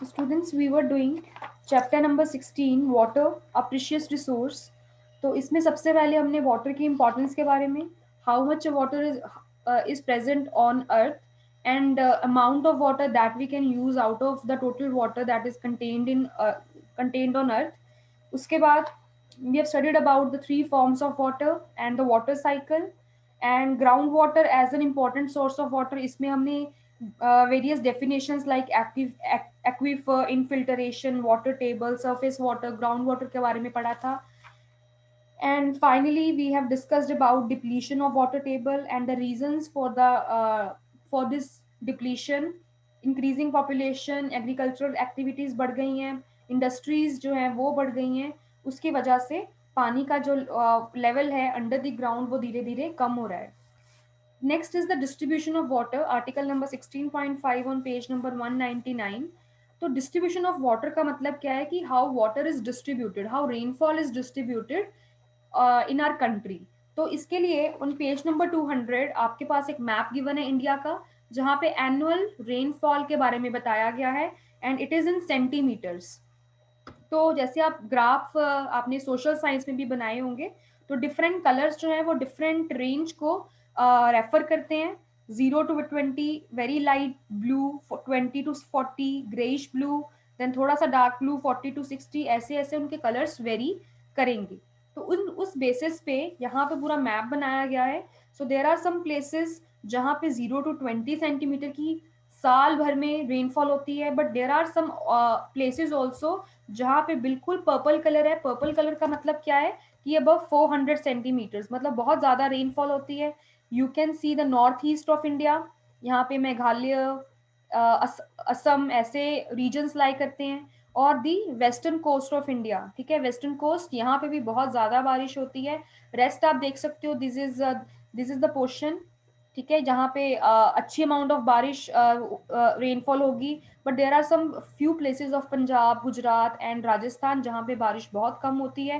Students we were doing chapter number 16 water a precious resource. तो इसमें सबसे पहले हमने वाटर की इंपॉर्टेंस के बारे में, how much water is present on earth and amount of water that we can use out of the total water that is contained on earth. उसके बाद we have studied about the three forms of water and the water cycle and groundwater as an important source of water. इसमें हमने various definitions like aquifer, infiltration, water table, surface water, groundwater के बारे में पढ़ा था. And finally, we have discussed about depletion of water table and the reasons for this depletion. Increasing population, agricultural activities बढ़ गई हैं, industries जो हैं वो बढ़ गई हैं, उसकी वजह से पानी का जो लेवल है अंडर द ग्राउंड वो धीरे धीरे कम हो रहा है. Next is the distribution of water, article number 16.5 on page number 199. तो distribution of water का मतलब क्या है कि how water is distributed, how rainfall is distributed in our country. तो इसके लिए on page number 200 आपके पास एक मैप गिवन है इंडिया का, जहाँ पे एनुअल रेनफॉल के बारे में बताया गया है and it is in centimetres. तो जैसे आप ग्राफ आपने सोशल साइंस में भी बनाए होंगे, तो डिफरेंट कलर्स जो है वो डिफरेंट रेंज को रेफर करते हैं. 0 to 20 very light blue, 20 to 40 greyish blue, then थोड़ा सा डार्क ब्लू 40 to 60, ऐसे ऐसे उनके कलर्स वेरी करेंगे. तो उस बेसिस पे यहाँ पे पूरा मैप बनाया गया है. सो देर आर सम प्लेसेस जहाँ पे 0 to 20 सेंटीमीटर की साल भर में रेनफॉल होती है, but there are some places also जहाँ पे बिल्कुल पर्पल कलर है. पर्पल कलर का मतलब क्या है कि अबव 400 सेंटीमीटर्स, मतलब बहुत ज़्यादा रेनफॉल होती है. You can see the north east of India, यहाँ पे मेघालय, असम ऐसे रीजन्स लाई करते हैं, और the western coast of India. ठीक है, वेस्टर्न कोस्ट यहाँ पे भी बहुत ज़्यादा बारिश होती है. रेस्ट आप देख सकते हो, दिस इज द पोर्शन. ठीक है, जहाँ पे अच्छी अमाउंट ऑफ बारिश रेनफॉल होगी, but there are some few places of Punjab, Gujarat and Rajasthan जहाँ पे बारिश बहुत कम होती है.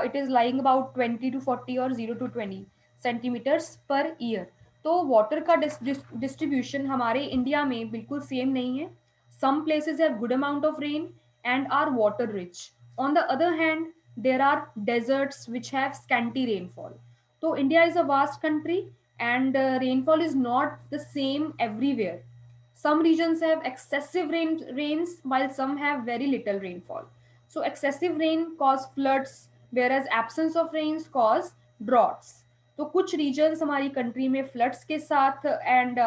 It is lying about 20 to 40 और 0 to 20 सेंटीमीटर्स पर ईयर. तो वाटर का डिस्ट्रीब्यूशन हमारे इंडिया में बिल्कुल सेम नहीं है. Some places have good amount of rain and are water rich. On the other hand there are desserts which have scanty rainfall. तो India is a vast country and rainfall is not the same everywhere. Some regions have excessive rains while some have very little rainfall. So excessive rain cause floods whereas absence of rains cause droughts. तो कुछ regions हमारी country में floods के साथ and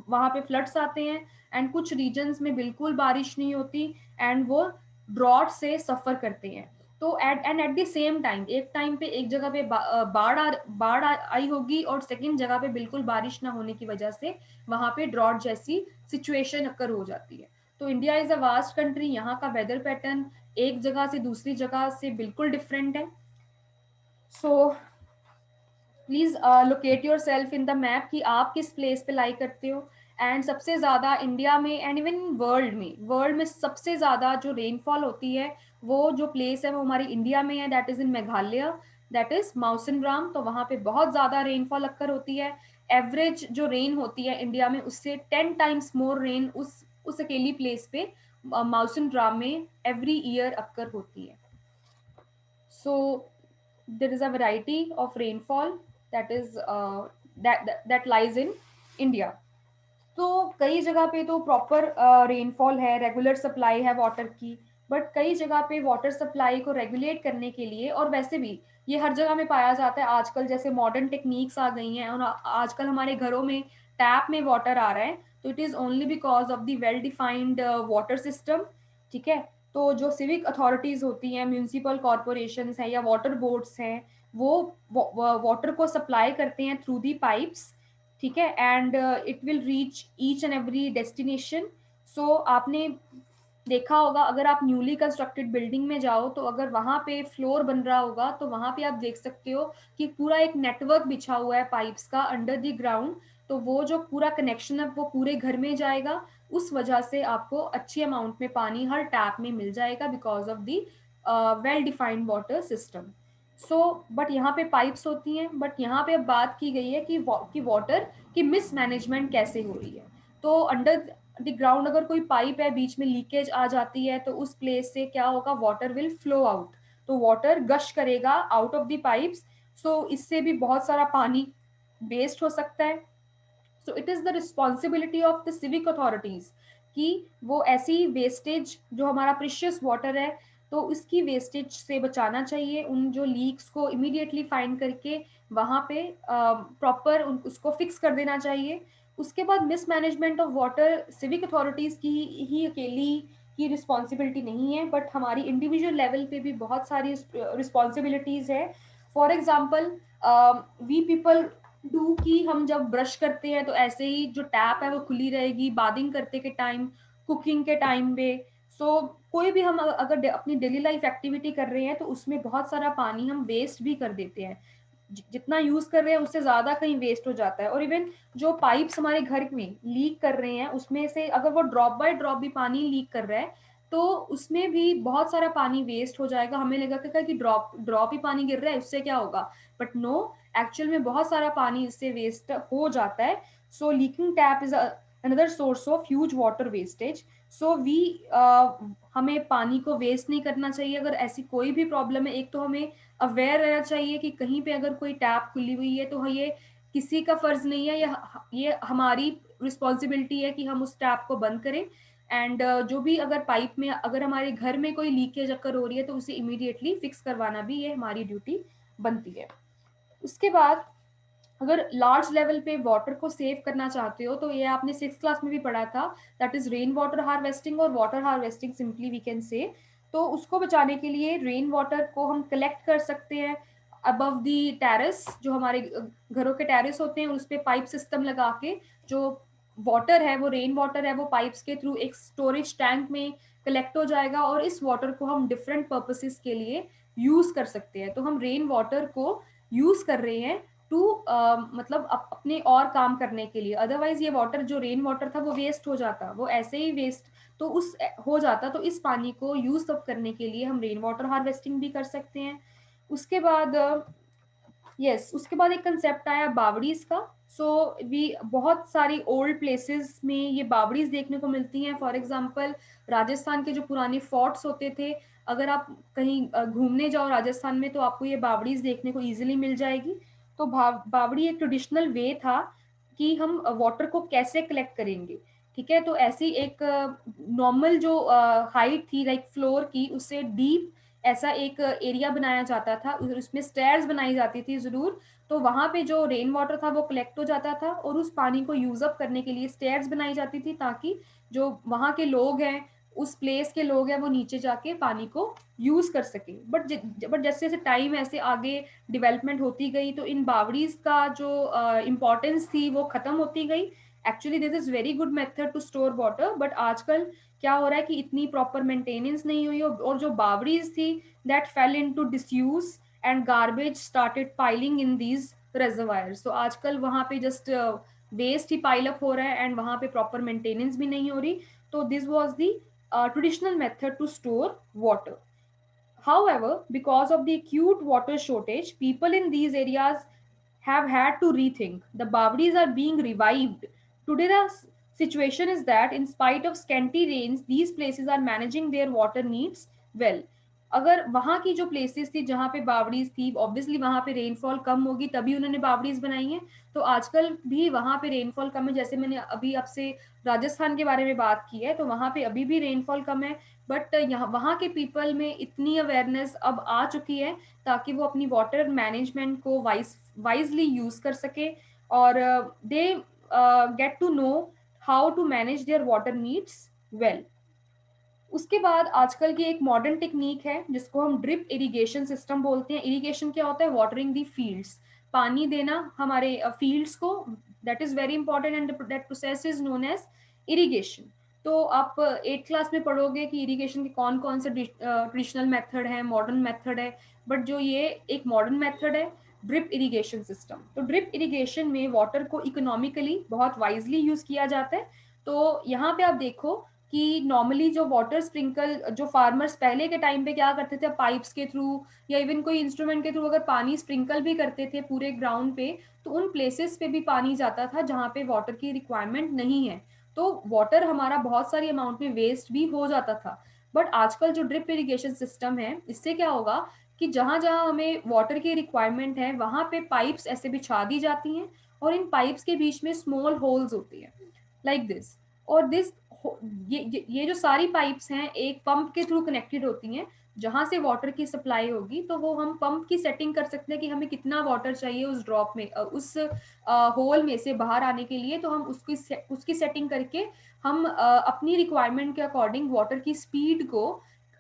वहाँ पे floods आते हैं, एंड कुछ रीजन्स में बिल्कुल बारिश नहीं होती एंड वो ड्रॉट से सफ़र करते हैं. तो एट द सेम टाइम एक टाइम पे एक जगह पे आई होगी और सेकंड जगह पे बिल्कुल बारिश ना होने की वजह से वहां पे ड्रॉट जैसी सिचुएशन अक्कर हो जाती है. तो India is a vast country, यहाँ का वेदर पैटर्न एक जगह से दूसरी जगह से बिल्कुल डिफरेंट है. So please locate your self in the map कि आप किस प्लेस पे लाई करते हो. एंड सबसे ज़्यादा इंडिया में एंड इवन वर्ल्ड में सबसे ज़्यादा जो रेनफॉल होती है वो जो प्लेस है वो हमारी इंडिया में है, that is in Meghalaya, that is Mawsynram. तो वहाँ पे बहुत ज़्यादा रेनफॉल अक्कर होती है. एवरेज जो रेन होती है इंडिया में उससे 10 times मोर रेन उस अकेली प्लेस पे मौसिन राम में एवरी ईयर अक्कर होती है. So there is a variety of rainfall that is that lies in India. तो कई जगह पे तो प्रॉपर रेनफॉल है, रेगुलर सप्लाई है वाटर की, बट कई जगह पे वाटर सप्लाई को रेगुलेट करने के लिए, और वैसे भी ये हर जगह में पाया जाता है आजकल, जैसे मॉडर्न टेक्निक्स आ गई हैं और आजकल हमारे घरों में टैप में वाटर आ रहा है, तो it is only because of the well defined water system. ठीक है, तो जो सिविक अथॉरिटीज़ होती हैं, म्यूनसिपल कॉरपोरेशंस हैं या वाटर बोर्ड्स हैं, वो वाटर को सप्लाई करते हैं थ्रू दी पाइप्स. ठीक है, and it will reach each and every destination. So आपने देखा होगा, अगर आप न्यूली कंस्ट्रक्टेड बिल्डिंग में जाओ तो अगर वहाँ पे फ्लोर बन रहा होगा तो वहाँ पे आप देख सकते हो कि पूरा एक नेटवर्क बिछा हुआ है पाइप्स का अंडर द ग्राउंड. तो वो जो पूरा कनेक्शन है वो पूरे घर में जाएगा, उस वजह से आपको अच्छी अमाउंट में पानी हर टैप में मिल जाएगा because of the well defined water system. So but यहाँ पे पाइप्स होती हैं, बट यहाँ पे अब बात की गई है कि वाटर की मिसमैनेजमेंट कैसे हो रही है. तो अंडर द ग्राउंड, अगर कोई पाइप है बीच में लीकेज आ जाती है तो उस प्लेस से क्या होगा, वाटर विल फ्लो आउट, तो वाटर गश करेगा आउट ऑफ द पाइप्स। सो इससे भी बहुत सारा पानी वेस्ट हो सकता है। So it is the responsibility of the civic authorities कि वो ऐसी वेस्टेज जो हमारा प्रीशियस वाटर है तो इसकी वेस्टेज से बचाना चाहिए, उन जो लीक्स को इमीडिएटली फाइंड करके वहाँ पे प्रॉपर उसको फिक्स कर देना चाहिए। उसके बाद mismanagement of water civic authorities की ही अकेली की रिस्पॉन्सिबिलिटी नहीं है, बट हमारी इंडिविजुअल लेवल पे भी बहुत सारी रिस्पॉन्सिबिलिटीज़ है। For example we people do कि हम जब ब्रश करते हैं तो ऐसे ही जो टैप है वो खुली रहेगी, बादिंग करते के टाइम, कुकिंग के टाइम पे। सो कोई भी हम अगर अपनी डेली लाइफ एक्टिविटी कर रहे हैं तो उसमें बहुत सारा पानी हम वेस्ट भी कर देते हैं, जितना यूज कर रहे हैं उससे ज्यादा कहीं वेस्ट हो जाता है। और इवन जो पाइप्स हमारे घर में लीक कर रहे हैं उसमें से अगर वो ड्रॉप बाय ड्रॉप भी पानी लीक कर रहा है तो उसमें भी बहुत सारा पानी वेस्ट हो जाएगा। हमें लगेगा कि ड्रॉप ड्रॉप ही पानी गिर रहा है उससे क्या होगा, बट नो, एक्चुअल में बहुत सारा पानी इससे वेस्ट हो जाता है। So leaking tap is another source of huge water wastage. So we हमें पानी को वेस्ट नहीं करना चाहिए। अगर ऐसी कोई भी प्रॉब्लम है, एक तो हमें अवेयर रहना चाहिए कि कहीं पे अगर कोई टैप खुली हुई है तो ये किसी का फर्ज नहीं है, ये हमारी रिस्पॉन्सिबिलिटी है कि हम उस टैप को बंद करें। एंड जो भी अगर पाइप में अगर हमारे घर में कोई लीकेज अगर हो रही है तो उसे इमीडिएटली फिक्स करवाना भी ये हमारी ड्यूटी बनती है। उसके बाद अगर लार्ज लेवल पे वाटर को सेव करना चाहते हो तो ये आपने सिक्स क्लास में भी पढ़ा था, that is rain water harvesting और water harvesting simply we can say. तो उसको बचाने के लिए रेन वाटर को हम कलेक्ट कर सकते हैं अबव दी टेरेस, जो हमारे घरों के टेरेस होते हैं उस पे पाइप सिस्टम लगा के जो वाटर है वो रेन वाटर है वो पाइप्स के थ्रू एक स्टोरेज टैंक में कलेक्ट हो जाएगा और इस वाटर को हम डिफरेंट पर्पसेस के लिए यूज कर सकते हैं। तो हम रेन वाटर को यूज कर रहे हैं टू मतलब अपने और काम करने के लिए। अदरवाइज ये वाटर जो रेन वाटर था वो वेस्ट हो जाता, वो ऐसे ही वेस्ट तो उस हो जाता। तो इस पानी को यूज सब करने के लिए हम रेन वाटर हार्वेस्टिंग भी कर सकते हैं। उसके बाद यस उसके बाद एक कंसेप्ट आया बावड़ीज का। सो वी बहुत सारी ओल्ड प्लेसेस में ये बावड़ीज देखने को मिलती हैं। फॉर एग्जांपल राजस्थान के जो पुराने फोर्ट्स होते थे, अगर आप कहीं घूमने जाओ राजस्थान में तो आपको ये बावड़ीज देखने को इजीली मिल जाएगी। तो बावड़ी एक ट्रेडिशनल वे था कि हम वाटर को कैसे कलेक्ट करेंगे। ठीक है, तो ऐसी एक नॉर्मल जो हाइट थी लाइक फ्लोर की उससे डीप ऐसा एक एरिया बनाया जाता था, उसमें स्टेयर्स बनाई जाती थी जरूर। तो वहां पे जो रेन वाटर था वो कलेक्ट हो जाता था और उस पानी को यूज अप करने के लिए स्टेयर्स बनाई जाती थी ताकि जो वहां के लोग हैं, उस प्लेस के लोग हैं, वो नीचे जाके पानी को यूज कर सके। बट जैसे जैसे टाइम ऐसे आगे डेवलपमेंट होती गई तो इन बावड़ीज का जो इम्पोर्टेंस थी वो खत्म होती गई। Actually this is very good method to store water, but आजकल क्या हो रहा है कि इतनी प्रॉपर मेंटेनेंस नहीं हुई और जो बावड़ीज थी that fell into disuse and garbage started piling in these reservoirs. तो आजकल वहां पे जस्ट वेस्ट ही पाइल अप हो रहा है एंड वहां पे प्रॉपर मेंटेनेंस भी नहीं हो रही। तो this was the traditional method to store water. However, because of the acute water shortage, people in these areas have had to rethink. The Bawdis are being revived. Today, the situation is that, in spite of scanty rains, these places are managing their water needs well. अगर वहाँ की जो places थी जहाँ पे बावड़ीज थी, obviously वहाँ पे रेनफॉल कम होगी तभी उन्होंने बावड़ीज बनाई हैं। तो आजकल भी वहाँ पे रेनफॉल कम है, जैसे मैंने अभी आपसे राजस्थान के बारे में बात की है तो वहाँ पे अभी भी रेनफॉल कम है। बट यहाँ वहाँ के पीपल में इतनी अवेयरनेस अब आ चुकी है ताकि वो अपनी वाटर मैनेजमेंट को वाइजली यूज कर सके और they get to know how to manage their water needs well. उसके बाद आजकल की एक मॉडर्न टेक्निक है जिसको हम ड्रिप इरिगेशन सिस्टम बोलते हैं। इरिगेशन क्या होता है, वाटरिंग दी फील्ड्स, पानी देना हमारे फील्ड्स को, that is very important and that process is known as irrigation. तो आप एट क्लास में पढ़ोगे कि इरिगेशन के कौन कौन से ट्रेडिशनल मेथड है, मॉडर्न मेथड है, बट जो ये एक मॉडर्न मेथड है ड्रिप इरिगेशन सिस्टम। तो ड्रिप इरिगेशन में वाटर को इकोनॉमिकली बहुत वाइजली यूज किया जाता है। तो यहाँ पे आप देखो कि नॉर्मली जो वाटर स्प्रिंकल जो फार्मर्स पहले के टाइम पे क्या करते थे, पाइप्स के थ्रू या इवन कोई इंस्ट्रूमेंट के थ्रू अगर पानी स्प्रिंकल भी करते थे पूरे ग्राउंड पे तो उन प्लेसेस पे भी पानी जाता था जहाँ पे वाटर की रिक्वायरमेंट नहीं है। तो वाटर हमारा बहुत सारी अमाउंट में वेस्ट भी हो जाता था। बट आजकल जो ड्रिप इरिगेशन सिस्टम है, इससे क्या होगा कि जहां जहां हमें वाटर की रिक्वायरमेंट है वहां पे पाइप्स ऐसे बिछा दी जाती हैं, और इन पाइप्स के बीच में स्मॉल होल्स होती हैं लाइक दिस। और दिस ये जो सारी पाइप्स हैं एक पंप के थ्रू कनेक्टेड होती हैं। जहां से वाटर की सप्लाई होगी तो वो हम पंप की सेटिंग कर सकते हैं कि हमें कितना वाटर चाहिए उस ड्रॉप में, उस होल में से बाहर आने के लिए। तो हम उसकी सेटिंग करके हम अपनी रिक्वायरमेंट के अकॉर्डिंग वाटर की स्पीड को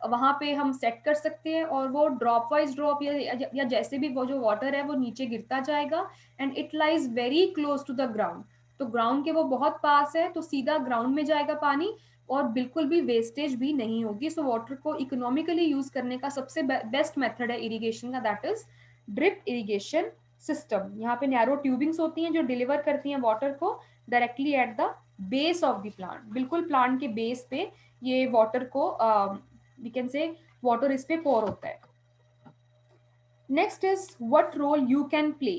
वहां पे हम सेट कर सकते हैं, और वो ड्रॉप वाइज ड्रॉप या जैसे भी वो जो वाटर है वो नीचे गिरता जाएगा, and it lies very close to the ground. तो ग्राउंड के वो बहुत पास है, तो सीधा ग्राउंड में जाएगा पानी, और बिल्कुल भी वेस्टेज भी नहीं होगी। सो वाटर को इकोनॉमिकली यूज करने का सबसे बेस्ट मेथड है इरिगेशन का, that is drip irrigation system. यहाँ पे नैरो ट्यूबिंग्स होती हैं जो डिलीवर करती हैं वाटर को directly at the base of the plant, बिल्कुल प्लांट के बेस पे ये वाटर को वी कैन से वाटर इस पे पोर होता है। Next is what role you can play.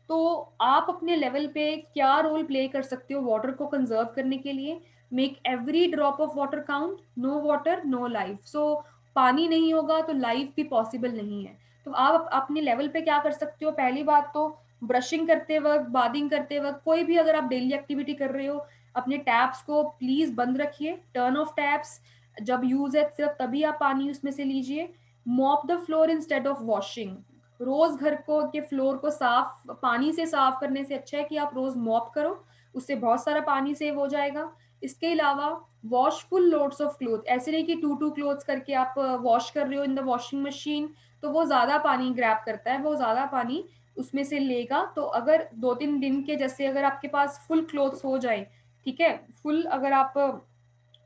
तो आप अपने लेवल पे क्या रोल प्ले कर सकते हो वाटर को कंजर्व करने के लिए। Make every drop of water count, no water no life. So पानी नहीं होगा तो लाइफ भी पॉसिबल नहीं है। तो आप अपने लेवल पे क्या कर सकते हो, पहली बात तो ब्रशिंग करते वक्त, बादिंग करते वक्त, कोई भी अगर आप डेली एक्टिविटी कर रहे हो, अपने टैप्स को प्लीज बंद रखिए, टर्न ऑफ टैप्स। जब यूज है सिर्फ तभी आप पानी उसमें से लीजिए। Mop the floor instead of washing. रोज घर को के फ्लोर को साफ पानी से साफ करने से अच्छा है कि आप रोज मॉप करो, उससे बहुत सारा पानी सेव हो जाएगा। इसके अलावा wash full loads of cloth. ऐसे नहीं कि टू टू क्लोथ्स करके आप वॉश कर रहे हो इन द वॉशिंग मशीन, तो वो ज्यादा पानी ग्रैब करता है, वो ज्यादा पानी उसमें से लेगा। तो अगर 2-3 दिन के जैसे अगर आपके पास फुल क्लोथ्स हो जाए, ठीक है, फुल अगर आप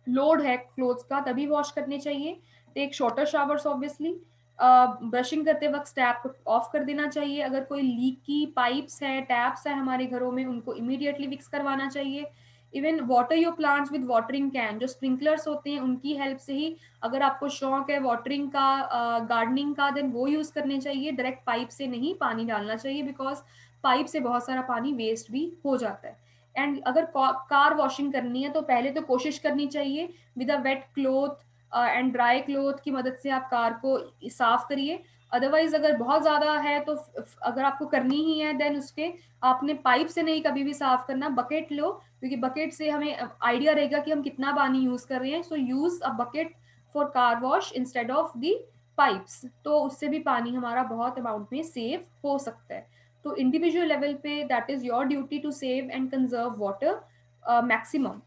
लोड है क्लोथ्स का, तभी वॉश करने चाहिए। Take shorter showers obviously. Brushing करते वक्त टैप ऑफ कर देना चाहिए। अगर कोई लीकी पाइप्स हैं, टैप्स हैं हमारे घरों में, उनको इमीडिएटली फिक्स करवाना चाहिए। Even water your plants with watering can. जो स्प्रिंकलर्स होते हैं उनकी हेल्प से ही, अगर आपको शौक है वाटरिंग का, गार्डनिंग का, देन वो यूज करने चाहिए। डायरेक्ट पाइप से नहीं पानी डालना चाहिए, बिकॉज पाइप से बहुत सारा पानी वेस्ट भी हो जाता है। एंड अगर कार वॉशिंग करनी है तो पहले तो कोशिश करनी चाहिए with a wet cloth and dry cloth की मदद से आप कार को साफ करिए। अदरवाइज अगर बहुत ज्यादा है तो अगर आपको करनी ही है देन उसके आपने पाइप से नहीं कभी भी साफ करना, बकेट लो, क्योंकि बकेट से हमें आइडिया रहेगा कि हम कितना पानी यूज कर रहे हैं। So use a bucket for car wash instead of the pipes, तो उससे भी पानी हमारा बहुत अमाउंट में सेव हो सकता है। तो इंडिविजुअल लेवल पे that is your duty to save and conserve water maximum.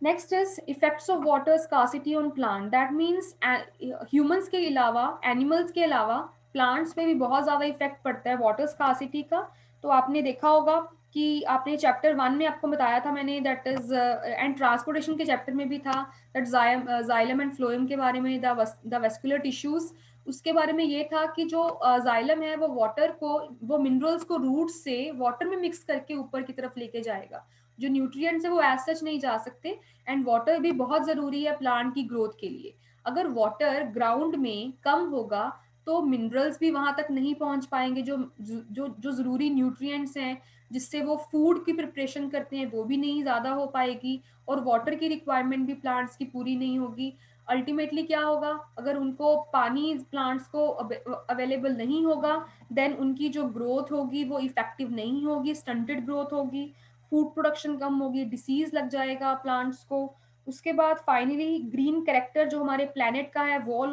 Next is effects of water scarcity on plant. That means humans के अलावा, एनिमल्स के अलावा प्लांट्स पे भी बहुत ज्यादा इफेक्ट पड़ता है वाटर स्कार्सिटी का। तो आपने देखा होगा कि आपने चैप्टर 1 में आपको बताया था मैंने, दैट इज एंड ट्रांसपोर्टेशन के चैप्टर में भी था, दैट जाइलम एंड फ्लोएम के बारे में, द वेस्कुलर टिश्यूज, उसके बारे में ये था कि जो जाइलम है वो वाटर को, वो मिनरल्स को रूट से वाटर में मिक्स करके ऊपर की तरफ लेके जाएगा। जो न्यूट्रिएंट्स है वो एज सच नहीं जा सकते। एंड वाटर भी बहुत जरूरी है प्लांट की ग्रोथ के लिए। अगर वाटर ग्राउंड में कम होगा तो मिनरल्स भी वहां तक नहीं पहुंच पाएंगे, जो जो जो जरूरी न्यूट्रिएंट्स हैं जिससे वो फूड की प्रिपरेशन करते हैं वो भी नहीं ज्यादा हो पाएगी, और वाटर की रिक्वायरमेंट भी प्लांट्स की पूरी नहीं होगी। अल्टीमेटली क्या होगा, अगर उनको पानी प्लांट्स को अवेलेबल नहीं होगा, देन उनकी जो ग्रोथ होगी वो इफेक्टिव नहीं होगी, स्टंटेड ग्रोथ होगी, फूड प्रोडक्शन कम होगी, डिसीज लग जाएगा प्लांट्स को। उसके बाद फाइनली ग्रीन कैरेक्टर जो हमारे प्लेनेट का है वो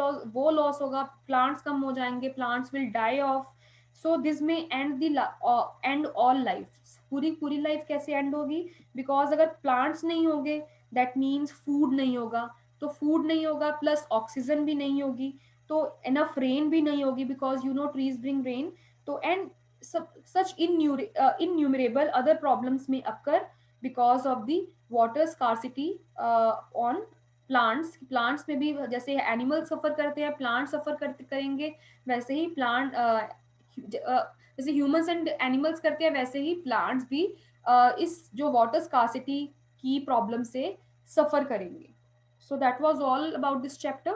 लॉस होगा, प्लांट्स कम हो जाएंगे, plants will die off. So this में एंड ऑल लाइफ। पूरी पूरी लाइफ कैसे एंड होगी, बिकॉज अगर प्लांट्स नहीं होंगे दैट मीन्स फूड नहीं होगा। तो फूड नहीं होगा प्लस ऑक्सीजन भी नहीं होगी, तो इनफ रेन भी नहीं होगी, because you know trees bring rain. तो and such innumerable other problems may occur because of the water scarcity on plants. Plants में भी जैसे एनिमल सफर करते हैं, प्लांट सफर करते करेंगे, वैसे ही प्लांट जैसे ह्यूमंस एंड एनिमल्स करते हैं वैसे ही प्लांट्स भी इस जो वाटर स्कार्सिटी की प्रॉब्लम से सफर करेंगे। So that was all about this chapter.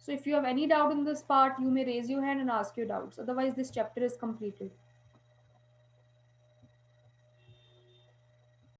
So if you have any doubt in this part, you may raise your hand and ask your doubts. Otherwise, this chapter is completed.